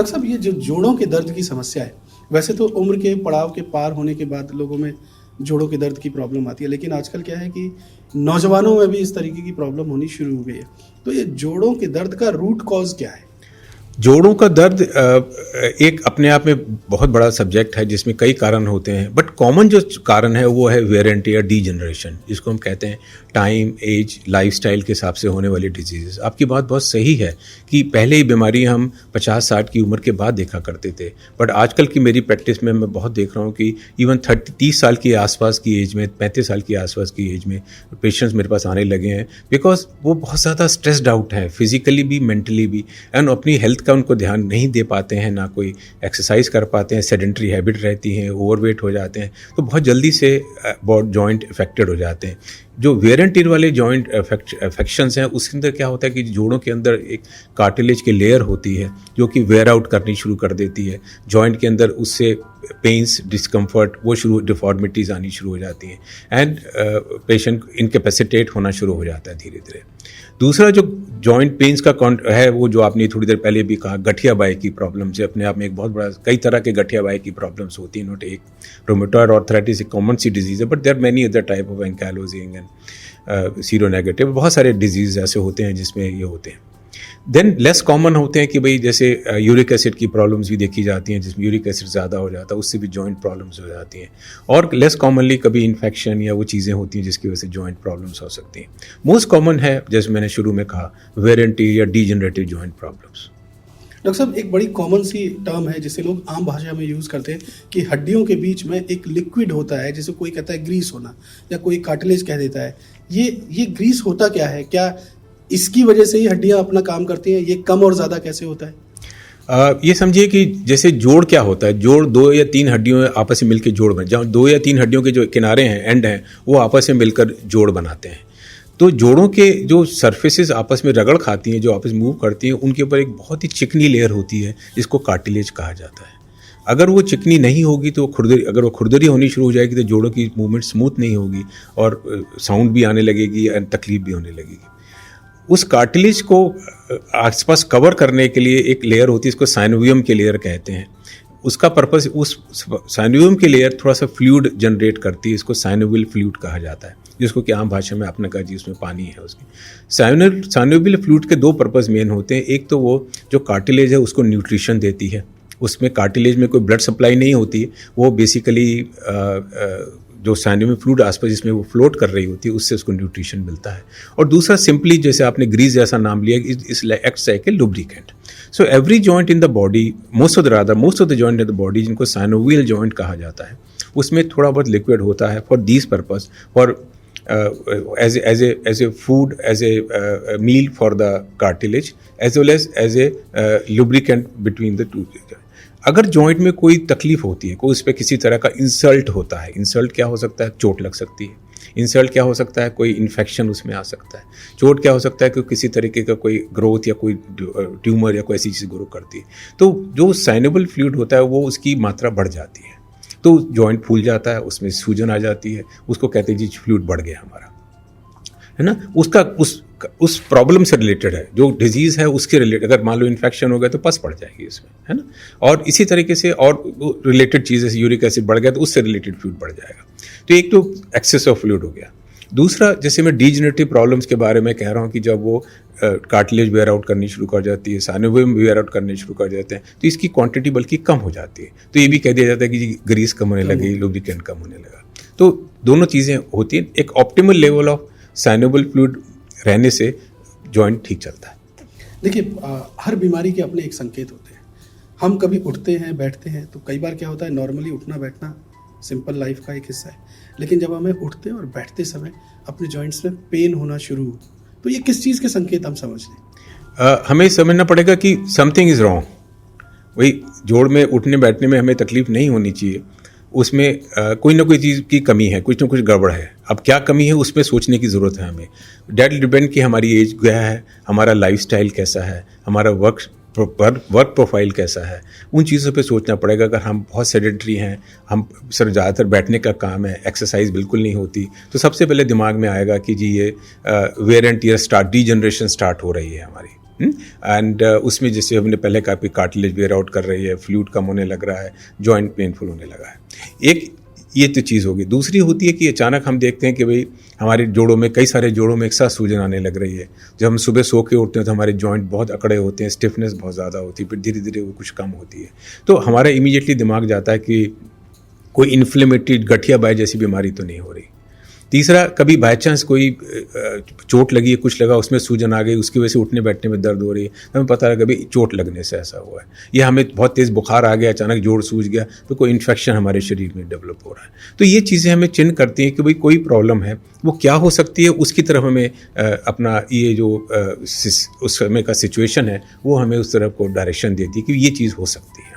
Doctor साहब, ये जो जोड़ों के दर्द की समस्या है, वैसे तो उम्र के पड़ाव के पार होने के बाद लोगों में जोड़ों के दर्द की प्रॉब्लम आती है, लेकिन आजकल क्या है कि नौजवानों में भी इस तरीके की प्रॉब्लम होनी शुरू हो गई है। तो ये जोड़ों के दर्द का रूट कॉज क्या है? जोड़ों का दर्द एक अपने आप में बहुत बड़ा सब्जेक्ट है जिसमें कई कारण होते हैं, बट कॉमन जो कारण है वो है वेयर एंड टियर डीजनरेशन, जिसको हम कहते हैं टाइम, एज, लाइफस्टाइल के हिसाब से होने वाली डिजीज़। आपकी बात बहुत सही है कि पहले ही बीमारी हम 50-60 की उम्र के बाद देखा करते थे, बट आजकल की मेरी प्रैक्टिस में मैं बहुत देख रहा हूँ कि इवन 30 साल के आसपास की एज में, 35 साल के आसपास की एज में पेशेंट्स मेरे पास आने लगे हैं, बिकॉज वो बहुत ज़्यादा स्ट्रेस्ड आउट हैं, फिजिकली भी, मेंटली भी, एंड अपनी हेल्थ का उनको ध्यान नहीं दे पाते हैं, ना कोई एक्सरसाइज कर पाते हैं, सेडेंट्री हैबिट रहती है, ओवरवेट हो जाते हैं, तो बहुत जल्दी से जॉइंट अफेक्टेड हो जाते हैं। जो वेयर एंड टियर वाले जॉइंट अफेक्शंस हैं, उसके अंदर क्या होता है कि जोड़ों के अंदर एक कार्टिलेज की लेयर होती है जो कि वेयर आउट करनी शुरू कर देती है जॉइंट के अंदर, उससे पेन्स, डिस्कम्फर्ट, वो डिफॉर्मिटीज़ आनी शुरू हो जाती हैं एंड पेशेंट इनकैपेसिटेट होना शुरू हो जाता है धीरे धीरे। दूसरा जो जॉइंट पेन्स का है, वो जो आपने थोड़ी देर पहले भी कहा, गठिया बाई की प्रॉब्लम से अपने आप में एक बहुत बड़ा, कई तरह के गठिया बाई की प्रॉब्लम्स होती हैं, नोट एक रोमेटॉइड आर्थराइटिस एक कॉमन सी डिजीज़ है, but there are many other type of ankylosing and seronegative, बहुत सारे डिजीज़ ऐसे होते हैं जिसमें ये होते हैं। देन लेस कॉमन होते हैं कि भाई जैसे यूरिक एसिड की प्रॉब्लम्स भी देखी जाती हैं, जिसमें यूरिक एसिड ज़्यादा हो जाता है, उससे भी जॉइंट प्रॉब्लम्स हो जाती हैं, और लेस कॉमनली कभी इन्फेक्शन या वो चीज़ें होती हैं जिसकी वजह से जॉइंट प्रॉब्लम्स हो सकती हैं। मोस्ट कॉमन है, जैसे मैंने शुरू में कहा, वेयर एंड टियर या डीजनरेटिव जॉइंट प्रॉब्लम्स। डॉक्टर साहब, एक बड़ी कॉमन सी टर्म है जिसे लोग आम भाषा में यूज़ करते हैं कि हड्डियों के बीच में एक लिक्विड होता है, जैसे कोई कहता है ग्रीस होना या कोई कार्टिलेज कह देता है। ये ग्रीस होता क्या है? क्या इसकी वजह से ही हड्डियां अपना काम करती हैं? ये कम और ज़्यादा कैसे होता है? ये समझिए कि जैसे जोड़ क्या होता है, जोड़ 2 या 3 हड्डियों आपस में मिलकर जोड़ बन, जहाँ 2 या 3 हड्डियों के जो किनारे हैं, एंड हैं, वो आपस में मिलकर जोड़ बनाते हैं। तो जोड़ों के जो सरफेसेस आपस में रगड़ खाती हैं, जो आपस में मूव करती हैं, उनके ऊपर एक बहुत ही चिकनी लेयर होती है जिसको कार्टिलेज कहा जाता है। अगर वो चिकनी नहीं होगी तो अगर वो खुरदरी होनी शुरू हो जाएगी तो जोड़ों की मूवमेंट स्मूथ नहीं होगी और साउंड भी आने लगेगी एंड तकलीफ भी होने लगेगी। उस कार्टिलेज को आसपास कवर करने के लिए एक लेयर होती है, इसको साइनोवियम की लेयर कहते हैं। उसका पर्पस, उस साइनोवियम की लेयर थोड़ा सा फ्लूइड जनरेट करती है, इसको साइनोवियल फ्लूइड कहा जाता है, जिसको कि आम भाषा में आपने कहा जी उसमें पानी है। उसकी साइनोवियल फ्लूइड के 2 पर्पस मेन होते हैं। एक तो वो जो कार्टिलेज है उसको न्यूट्रिशन देती है, उसमें कार्टिलेज में कोई ब्लड सप्लाई नहीं होती है, वो बेसिकली जो साइनोवियल फ्लूइड आसपास जिसमें वो फ्लोट कर रही होती है, उससे उसको न्यूट्रिशन मिलता है। और दूसरा सिंपली, जैसे आपने ग्रीस जैसा नाम लिया, इस acts like a lubricant. So every joint in the body, most of the joint in the body, जिनको साइनोवियल जॉइंट कहा जाता है, उसमें थोड़ा बहुत लिक्विड होता है for this purpose, for as a food, as a meal for the cartilage, as well as a lubricant between the two. अगर जॉइंट में कोई तकलीफ होती है, कोई उस पर किसी तरह का इंसल्ट होता है, इंसल्ट क्या हो सकता है, चोट लग सकती है, इंसल्ट क्या हो सकता है, कोई इन्फेक्शन उसमें आ सकता है, चोट क्या हो सकता है कि किसी तरीके का कोई ग्रोथ या कोई ट्यूमर या कोई ऐसी चीज़ ग्रो करती है, तो जो साइनोवियल फ्लूइड होता है वो उसकी मात्रा बढ़ जाती है, तो जॉइंट फूल जाता है, उसमें सूजन आ जाती है, उसको कहते हैं जी फ्लूइड बढ़ गया हमारा, है ना। उसका उस प्रॉब्लम से रिलेटेड है, जो डिजीज़ है उसके रिलेटेड, अगर मान लो इन्फेक्शन हो गया तो पस पड़ जाएगी इसमें, है ना। और इसी तरीके से और रिलेटेड चीज़ें, यूरिक एसिड बढ़ गया तो उससे रिलेटेड फ्लूइड बढ़ जाएगा। तो एक तो एक्सेस ऑफ फ्लूइड हो गया। दूसरा, जैसे मैं डीजनरेटिव प्रॉब्लम्स के बारे में कह रहा हूँ कि जब वो कार्टिलेज वेयर आउट करनी शुरू कर जाती है, साइनोवियम वेयर आउट करने शुरू कर जाते हैं, तो इसकी क्वांटिटी बल्कि कम हो जाती है, तो ये भी कह दिया जाता है कि जी ग्रीस कम होने लगी, लुब्रिकेंट कम होने लगा। तो दोनों चीज़ें होती हैं। एक optimal level of synovial fluid रहने से जॉइंट ठीक चलता है। देखिए, हर बीमारी के अपने एक संकेत होते हैं। हम कभी उठते हैं, बैठते हैं, तो कई बार क्या होता है, नॉर्मली उठना बैठना सिंपल लाइफ का एक हिस्सा है, लेकिन जब हमें उठते और बैठते समय अपने जॉइंट्स में पेन होना शुरू हो, तो ये किस चीज़ के संकेत हम समझ लें? हमें समझना पड़ेगा कि समथिंग इज़ रॉन्ग। वही जोड़ में उठने बैठने में हमें तकलीफ नहीं होनी चाहिए, उसमें कोई ना कोई चीज़ की कमी है, कुछ ना कुछ गड़बड़ है। अब क्या कमी है उस पर सोचने की ज़रूरत है हमें। डेट डिपेंड कि हमारी एज क्या है, हमारा लाइफस्टाइल कैसा है, हमारा वर्क प्रोफाइल कैसा है, उन चीज़ों पे सोचना पड़ेगा। अगर हम बहुत सेडेंटरी हैं, हम सर ज़्यादातर बैठने का काम है, एक्सरसाइज बिल्कुल नहीं होती, तो सबसे पहले दिमाग में आएगा कि जी ये wear and tear degeneration start हो रही है हमारी, एंड उसमें जैसे हमने पहले कहा कि कार्टिलेज वेयर आउट कर रही है, फ्लूइड कम होने लग रहा है, जॉइंट पेनफुल होने लगा है। एक ये तो चीज़ होगी। दूसरी होती है कि अचानक हम देखते हैं कि भाई हमारे जोड़ों में, कई सारे जोड़ों में एक साथ सूजन आने लग रही है। जब हम सुबह सो के उठते हैं तो हमारे जॉइंट बहुत अकड़े होते हैं, स्टिफनेस बहुत ज़्यादा होती है, फिर धीरे धीरे वो कुछ कम होती है। तो हमारा इमीडिएटली दिमाग जाता है कि कोई इन्फ्लेमेटरी गठिया बाय जैसी बीमारी तो नहीं हो रही। तीसरा, कभी बाय चांस कोई चोट लगी है, कुछ लगा, उसमें सूजन आ गई, उसकी वजह से उठने बैठने में दर्द हो रही है, हमें पता लगा कभी चोट लगने से ऐसा हुआ है। या हमें बहुत तेज़ बुखार आ गया, अचानक जोड़ सूज गया, तो कोई इन्फेक्शन हमारे शरीर में डेवलप हो रहा है। तो ये चीज़ें हमें चिन्ह करती हैं कि भाई कोई प्रॉब्लम है, वो क्या हो सकती है, उसकी तरफ हमें अपना ये जो उस समय का सिचुएशन है वो हमें उस तरफ को डायरेक्शन देती है कि ये चीज़ हो सकती है।